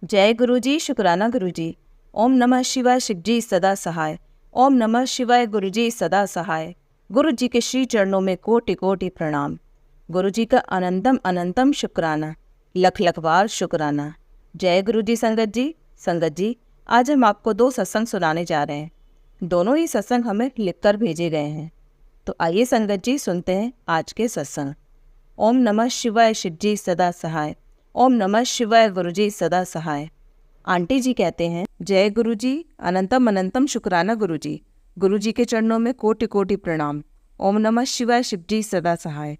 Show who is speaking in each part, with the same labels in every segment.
Speaker 1: जय गुरुजी, शुक्राना गुरुजी। ओम नमः शिवाय, शिव जी सदा सहाय। ओम नमः शिवाय, गुरुजी सदा सहाय। गुरु जी के श्री चरणों में कोटि कोटि प्रणाम। गुरु जी का अनंतम अनंतम शुक्राना, लख लख बार शुक्राना। जय गुरु जी। संगत जी, आज हम आपको 2 सत्संग सुनाने जा रहे हैं। दोनों ही सत्संग हमें लिखकर भेजे गए हैं। तो आइए संगत जी, सुनते हैं आज के सत्संग। ओम नमः शिवाय, शिव जी सदा सहाय। ओम नमः शिवाय, गुरु जी सदा सहाय। आंटी जी कहते हैं, जय गुरु जी, अनंतम अनंतम शुक्राना गुरु जी। गुरु जी के चरणों में कोटि कोटि प्रणाम। ओम नमः शिवाय, शिव जी सदा सहाय।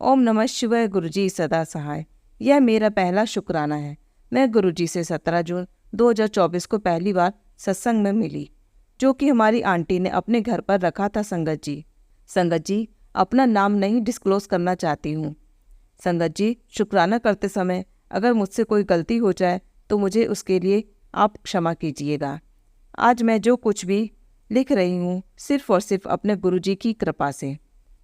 Speaker 1: ओम नमः शिवाय, गुरु जी सदा सहाय। यह मेरा पहला शुक्राना है। मैं गुरु जी से 17 जून 2024 को पहली बार सत्संग में मिली, जो कि हमारी आंटी ने अपने घर पर रखा था। संगत जी, अपना नाम नहीं डिस्क्लोज करना चाहती हूँ। संगत जी, शुक्राना करते समय अगर मुझसे कोई गलती हो जाए तो मुझे उसके लिए आप क्षमा कीजिएगा। आज मैं जो कुछ भी लिख रही हूँ सिर्फ और सिर्फ अपने गुरुजी की कृपा से।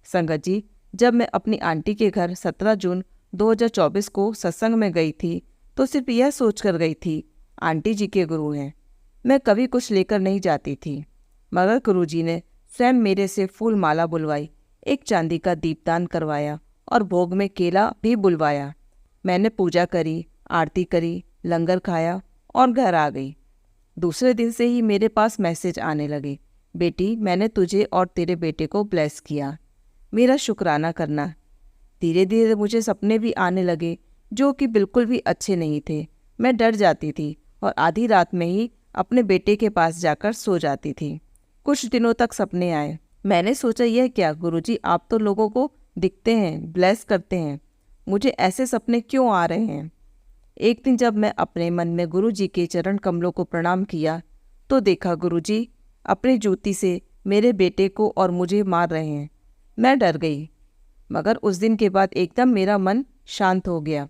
Speaker 1: संगत जी, जब मैं अपनी आंटी के घर 17 जून 2024 को सत्संग में गई थी तो सिर्फ यह सोचकर गई थी, आंटी जी के गुरु हैं। मैं कभी कुछ लेकर नहीं जाती थी, मगर गुरुजी ने स्वयं मेरे से फूल माला बुलवाई, एक चांदी का दीपदान करवाया और भोग में केला भी बुलवाया। मैंने पूजा करी, आरती करी, लंगर खाया और घर आ गई। दूसरे दिन से ही मेरे पास मैसेज आने लगे, बेटी मैंने तुझे और तेरे बेटे को ब्लेस किया, मेरा शुक्राना करना। धीरे धीरे मुझे सपने भी आने लगे जो कि बिल्कुल भी अच्छे नहीं थे। मैं डर जाती थी और आधी रात में ही अपने बेटे के पास जाकर सो जाती थी। कुछ दिनों तक सपने आए। मैंने सोचा, यह क्या गुरुजी, आप तो लोगों को दिखते हैं, ब्लेस करते हैं, मुझे ऐसे सपने क्यों आ रहे हैं। एक दिन जब मैं अपने मन में गुरुजी के चरण कमलों को प्रणाम किया तो देखा गुरुजी अपनी जूती से मेरे बेटे को और मुझे मार रहे हैं। मैं डर गई, मगर उस दिन के बाद एकदम मेरा मन शांत हो गया।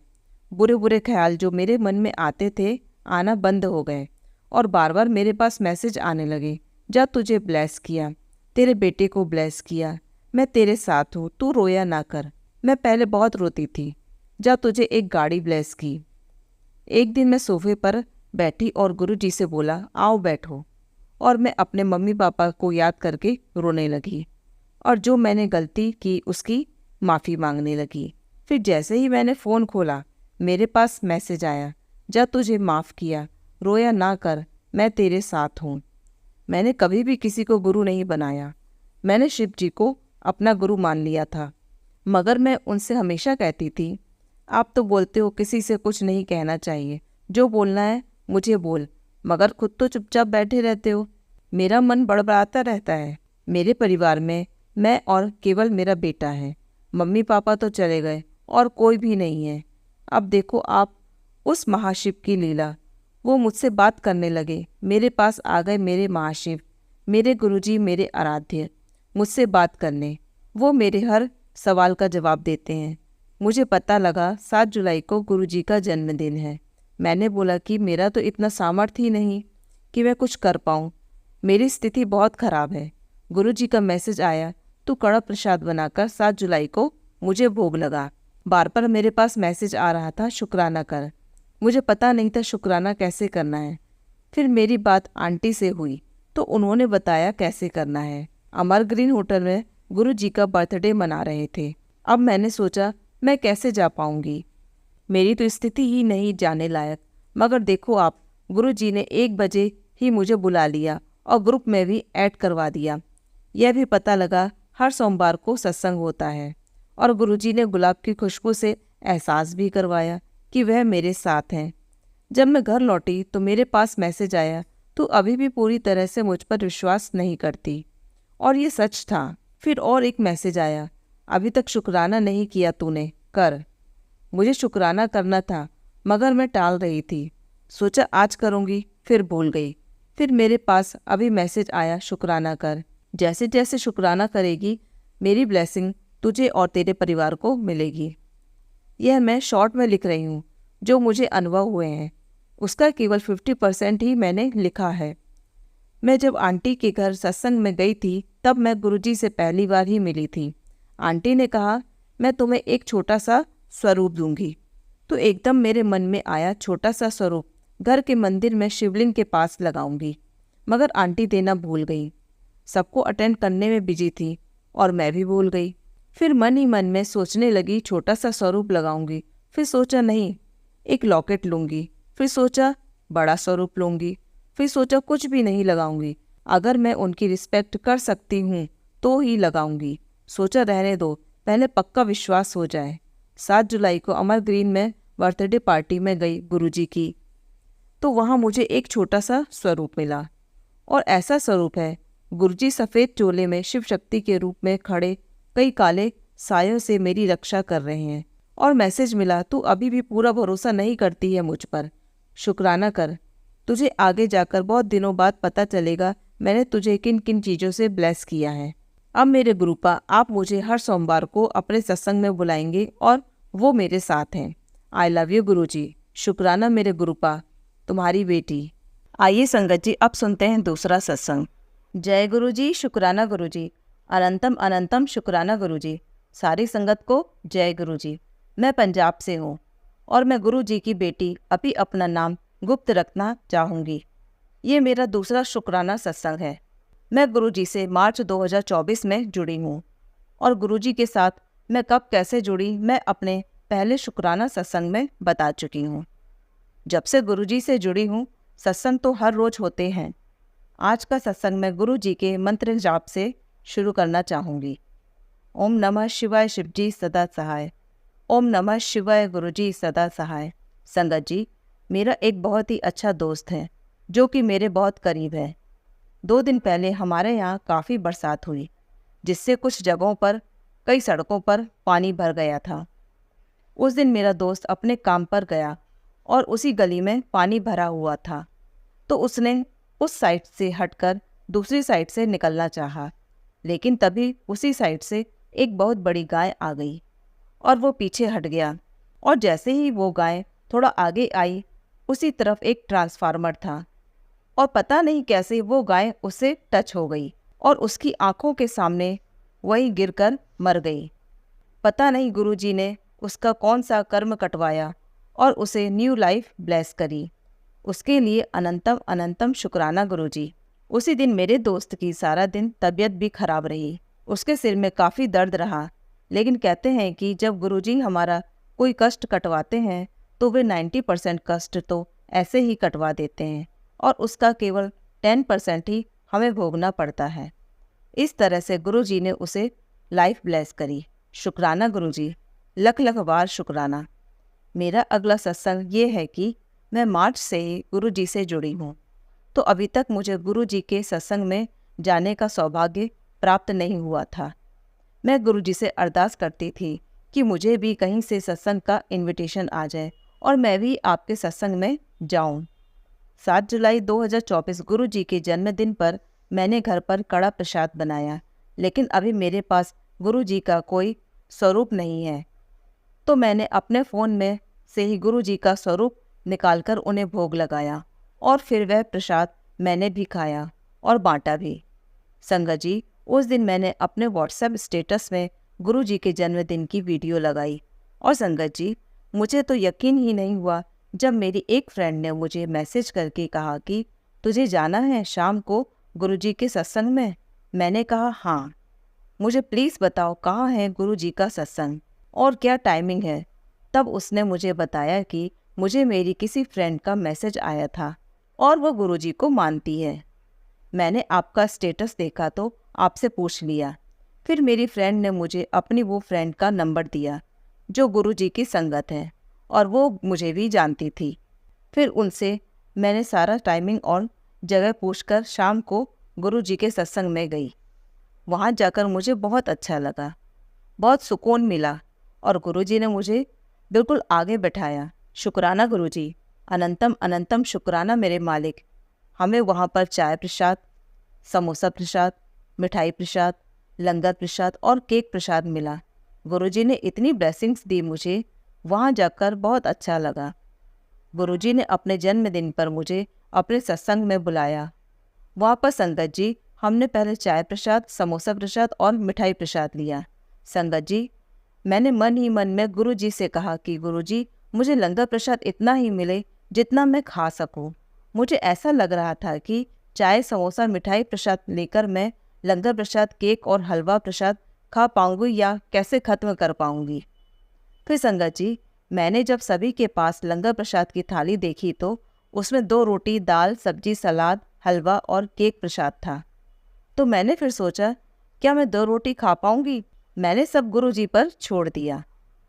Speaker 1: बुरे बुरे ख्याल जो मेरे मन में आते थे आना बंद हो गए और बार बार मेरे पास मैसेज आने लगे, जा तुझे ब्लेस किया, तेरे बेटे को ब्लेस किया, मैं तेरे साथ हूँ, तू रोया ना कर। मैं पहले बहुत रोती थी, जा तुझे एक गाड़ी ब्लेस की। एक दिन मैं सोफे पर बैठी और गुरुजी से बोला, आओ बैठो, और मैं अपने मम्मी पापा को याद करके रोने लगी और जो मैंने गलती की उसकी माफ़ी मांगने लगी। फिर जैसे ही मैंने फ़ोन खोला मेरे पास मैसेज आया, जा तुझे माफ़ किया, रोया ना कर, मैं तेरे साथ हूँ। मैंने कभी भी किसी को गुरु नहीं बनाया। मैंने शिव जी को अपना गुरु मान लिया था, मगर मैं उनसे हमेशा कहती थी, आप तो बोलते हो किसी से कुछ नहीं कहना चाहिए, जो बोलना है मुझे बोल, मगर खुद तो चुपचाप बैठे रहते हो। मेरा मन बड़बड़ाता रहता है। मेरे परिवार में मैं और केवल मेरा बेटा है, मम्मी पापा तो चले गए और कोई भी नहीं है। अब देखो आप उस महाशिव की लीला, वो मुझसे बात करने लगे, मेरे पास आ गए मेरे महाशिव, मेरे गुरुजी, मेरे आराध्य, मुझसे बात करने। वो मेरे हर सवाल का जवाब देते हैं। मुझे पता लगा 7 जुलाई को गुरुजी का जन्मदिन है। मैंने बोला कि मेरा तो इतना सामर्थ्य ही नहीं कि मैं कुछ कर पाऊँ, मेरी स्थिति बहुत खराब है। गुरुजी का मैसेज आया, तू कड़ा प्रसाद बनाकर 7 जुलाई को मुझे भोग लगा। बार बार मेरे पास मैसेज आ रहा था, शुक्राना कर। मुझे पता नहीं था शुक्राना कैसे करना है। फिर मेरी बात आंटी से हुई तो उन्होंने बताया कैसे करना है। अमर ग्रीन होटल में गुरुजी का बर्थडे मना रहे थे। अब मैंने सोचा मैं कैसे जा पाऊंगी, मेरी तो स्थिति ही नहीं जाने लायक। मगर देखो आप, गुरुजी ने 1 बजे ही मुझे बुला लिया और ग्रुप में भी ऐड करवा दिया। यह भी पता लगा हर सोमवार को सत्संग होता है और गुरुजी ने गुलाब की खुशबू से एहसास भी करवाया कि वह मेरे साथ हैं। जब मैं घर लौटी तो मेरे पास मैसेज आया, तू अभी भी पूरी तरह से मुझ पर विश्वास नहीं करती, और ये सच था। फिर और एक मैसेज आया, अभी तक शुक्राना नहीं किया तूने, कर। मुझे शुक्राना करना था मगर मैं टाल रही थी। सोचा आज करूँगी, फिर भूल गई। फिर मेरे पास अभी मैसेज आया, शुक्राना कर। जैसे जैसे शुक्राना करेगी मेरी ब्लेसिंग तुझे और तेरे परिवार को मिलेगी। यह मैं शॉर्ट में लिख रही हूँ, जो मुझे अनुभव हुए हैं उसका केवल 50% ही मैंने लिखा है। मैं जब आंटी के घर सत्संग में गई थी तब मैं गुरुजी से पहली बार ही मिली थी। आंटी ने कहा, मैं तुम्हें एक छोटा सा स्वरूप दूंगी। तो एकदम मेरे मन में आया छोटा सा स्वरूप, घर के मंदिर में शिवलिंग के पास लगाऊंगी, मगर आंटी देना भूल गई। सबको अटेंड करने में बिजी थी और मैं भी भूल गई। फिर मन ही मन में सोचने लगी छोटा सा स्वरूप लगाऊंगी। फिर सोचा नहीं, एक लॉकेट लूंगी। फिर सोचा बड़ा स्वरूप लूंगी। फिर सोचा कुछ भी नहीं लगाऊंगी, अगर मैं उनकी रिस्पेक्ट कर सकती हूँ तो ही लगाऊंगी। सोचा रहने दो, पहले पक्का विश्वास हो जाए। 7 जुलाई को अमर ग्रीन में बर्थडे पार्टी में गई गुरुजी की, तो वहाँ मुझे एक छोटा सा स्वरूप मिला। और ऐसा स्वरूप है, गुरुजी सफ़ेद चोले में शिव शक्ति के रूप में खड़े कई काले सायों से मेरी रक्षा कर रहे हैं। और मैसेज मिला, तू अभी भी पूरा भरोसा नहीं करती है मुझ पर, शुक्राना कर। तुझे आगे जाकर बहुत दिनों बाद पता चलेगा मैंने तुझे किन किन चीज़ों से ब्लेस किया है। अब मेरे गुरुपा, आप मुझे हर सोमवार को अपने सत्संग में बुलाएंगे और वो मेरे साथ हैं। आई लव यू गुरुजी। शुक्राना मेरे गुरुपा, तुम्हारी बेटी। आइए संगत जी, अब सुनते हैं दूसरा सत्संग। जय गुरुजी, शुक्राना गुरुजी, अनंतम अनंतम शुक्राना गुरुजी। सारी संगत को जय गुरुजी। मैं पंजाब से हूँ और मैं गुरुजी की बेटी अभी अपना नाम गुप्त रखना चाहूँगी। ये मेरा दूसरा शुक्राना सत्संग है। मैं गुरुजी से मार्च 2024 में जुड़ी हूँ और गुरुजी के साथ मैं कब कैसे जुड़ी मैं अपने पहले शुक्राना सत्संग में बता चुकी हूँ। जब से गुरुजी से जुड़ी हूँ, सत्संग तो हर रोज होते हैं। आज का सत्संग मैं गुरुजी के मंत्र जाप से शुरू करना चाहूँगी। ओम नमः शिवाय शिवजी सदा सहाय। ओम नमः शिवाय गुरुजी सदा सहाय। संगत जी, मेरा एक बहुत ही अच्छा दोस्त है जो कि मेरे बहुत करीब है। 2 दिन पहले हमारे यहाँ काफ़ी बरसात हुई, जिससे कुछ जगहों पर कई सड़कों पर पानी भर गया था। उस दिन मेरा दोस्त अपने काम पर गया और उसी गली में पानी भरा हुआ था, तो उसने उस साइड से हटकर दूसरी साइड से निकलना चाहा, लेकिन तभी उसी साइड से एक बहुत बड़ी गाय आ गई और वो पीछे हट गया। और जैसे ही वो गाय थोड़ा आगे आई, उसी तरफ एक ट्रांसफार्मर था और पता नहीं कैसे वो गाय उससे टच हो गई और उसकी आंखों के सामने वही गिरकर मर गई। पता नहीं गुरुजी ने उसका कौन सा कर्म कटवाया और उसे न्यू लाइफ ब्लेस करी। उसके लिए अनंतम अनंतम शुक्राना गुरुजी। उसी दिन मेरे दोस्त की सारा दिन तबीयत भी खराब रही। उसके सिर में काफ़ी दर्द रहा, लेकिन कहते हैं कि जब गुरुजी हमारा कोई कष्ट कटवाते हैं तो वे 90% कष्ट तो ऐसे ही कटवा देते हैं और उसका केवल 10% ही हमें भोगना पड़ता है। इस तरह से गुरुजी ने उसे लाइफ ब्लेस करी। शुक्राना गुरुजी, लख लख बार शुक्राना। मेरा अगला सत्संग ये है कि मैं मार्च से ही गुरुजी से जुड़ी हूँ, तो अभी तक मुझे गुरुजी के सत्संग में जाने का सौभाग्य प्राप्त नहीं हुआ था। मैं गुरुजी से अरदास करती थी कि मुझे भी कहीं से सत्संग का इनविटेशन आ जाए और मैं भी आपके सत्संग में जाऊं। 7 जुलाई 2024 गुरुजी के जन्मदिन पर मैंने घर पर कड़ा प्रसाद बनाया, लेकिन अभी मेरे पास गुरुजी का कोई स्वरूप नहीं है, तो मैंने अपने फ़ोन में से ही गुरुजी का स्वरूप निकालकर उन्हें भोग लगाया और फिर वह प्रसाद मैंने भी खाया और बांटा भी। संगत जी, उस दिन मैंने अपने व्हाट्सएप स्टेटस में गुरुजी के जन्मदिन की वीडियो लगाई और संगत जी, मुझे तो यकीन ही नहीं हुआ जब मेरी एक फ्रेंड ने मुझे मैसेज करके कहा कि तुझे जाना है शाम को गुरुजी के सत्संग में। मैंने कहा हाँ, मुझे प्लीज़ बताओ कहाँ है गुरुजी का सत्संग और क्या टाइमिंग है। तब उसने मुझे बताया कि मुझे मेरी किसी फ्रेंड का मैसेज आया था और वो गुरुजी को मानती है। मैंने आपका स्टेटस देखा तो आपसे पूछ लिया। फिर मेरी फ्रेंड ने मुझे अपनी वो फ्रेंड का नंबर दिया जो गुरुजी की संगत है और वो मुझे भी जानती थी। फिर उनसे मैंने सारा टाइमिंग और जगह पूछकर शाम को गुरुजी के सत्संग में गई। वहाँ जाकर मुझे बहुत अच्छा लगा, बहुत सुकून मिला और गुरुजी ने मुझे बिल्कुल आगे बैठाया। शुक्राना गुरुजी, अनंतम अनंतम शुक्राना मेरे मालिक। हमें वहाँ पर चाय प्रसाद, समोसा प्रसाद, मिठाई प्रसाद, लंगर प्रसाद और केक प्रसाद मिला। गुरुजी ने इतनी ब्लेसिंग्स दी, मुझे वहाँ जाकर बहुत अच्छा लगा। गुरुजी ने अपने जन्मदिन पर मुझे अपने सत्संग में बुलाया। वहाँ पर संगत जी, हमने पहले चाय प्रसाद, समोसा प्रसाद और मिठाई प्रसाद लिया। संगत जी, मैंने मन ही मन में गुरुजी से कहा कि गुरुजी, मुझे लंगर प्रसाद इतना ही मिले जितना मैं खा सकूं। मुझे ऐसा लग रहा था कि चाय, समोसा, मिठाई प्रसाद लेकर मैं लंगर प्रसाद, केक और हलवा प्रसाद खा पाऊंगी या कैसे खत्म कर पाऊंगी। फिर संगत जी, मैंने जब सभी के पास लंगर प्रसाद की थाली देखी तो उसमें 2 रोटी, दाल, सब्जी, सलाद, हलवा और केक प्रसाद था। तो मैंने फिर सोचा, क्या मैं 2 रोटी खा पाऊंगी? मैंने सब गुरु जी पर छोड़ दिया।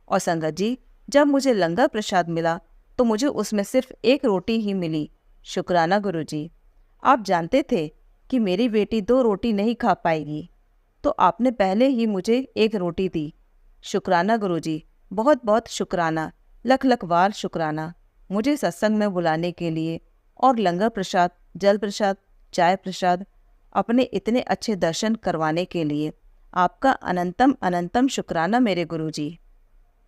Speaker 1: और संगत जी, जब मुझे लंगर प्रसाद मिला तो मुझे उसमें सिर्फ 1 रोटी ही मिली। शुक्राना गुरु जी। आप जानते थे कि मेरी बेटी 2 रोटी नहीं खा पाएगी, तो आपने पहले ही मुझे 1 रोटी दी। शुक्राना गुरु जी, बहुत बहुत शुक्राना, लख लख बार शुक्राना मुझे सत्संग में बुलाने के लिए और लंगर प्रसाद, जल प्रसाद, चाय प्रसाद, अपने इतने अच्छे दर्शन करवाने के लिए। आपका अनंतम अनंतम शुक्राना मेरे गुरुजी।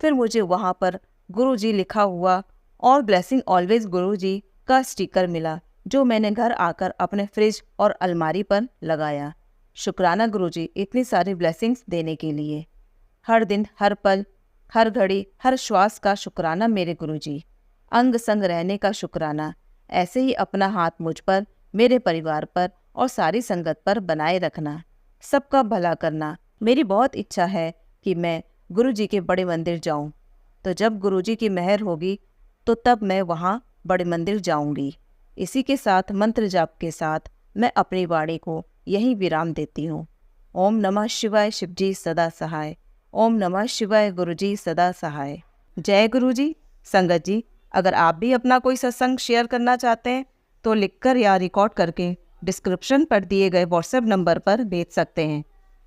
Speaker 1: फिर मुझे वहाँ पर गुरुजी लिखा हुआ और ब्लेसिंग ऑलवेज गुरुजी का स्टिकर मिला, जो मैंने घर आकर अपने फ्रिज और अलमारी पर लगाया। शुक्राना गुरुजी इतनी सारी ब्लेसिंग्स देने के लिए। हर दिन, हर पल, हर घड़ी, हर श्वास का शुक्राना मेरे गुरुजी। अंग संग रहने का शुक्राना। ऐसे ही अपना हाथ मुझ पर, मेरे परिवार पर और सारी संगत पर बनाए रखना। सबका भला करना। मेरी बहुत इच्छा है कि मैं गुरुजी के बड़े मंदिर जाऊं। तो जब गुरुजी की मेहर होगी तो तब मैं वहां बड़े मंदिर जाऊंगी। इसी के साथ मंत्र जाप के साथ मैं अपनी वाणी को यहीं विराम देती हूँ। ओम नमः शिवाय, शिवजी सदा सहाय। ओम नमः शिवाय, गुरुजी सदा सहाय। जय गुरुजी। संगत जी, अगर आप भी अपना कोई सत्संग शेयर करना चाहते हैं तो लिखकर या रिकॉर्ड करके डिस्क्रिप्शन पर दिए गए व्हाट्सएप नंबर पर भेज सकते हैं।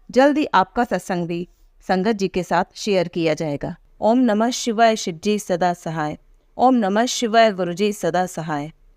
Speaker 1: जल्दी आपका सत्संग भी संगत जी के साथ शेयर किया जाएगा। ओम नमः शिवाय, शिवजी सदा सहाय। ओम नमः शिवाय, गुरुजी सदा सहाय।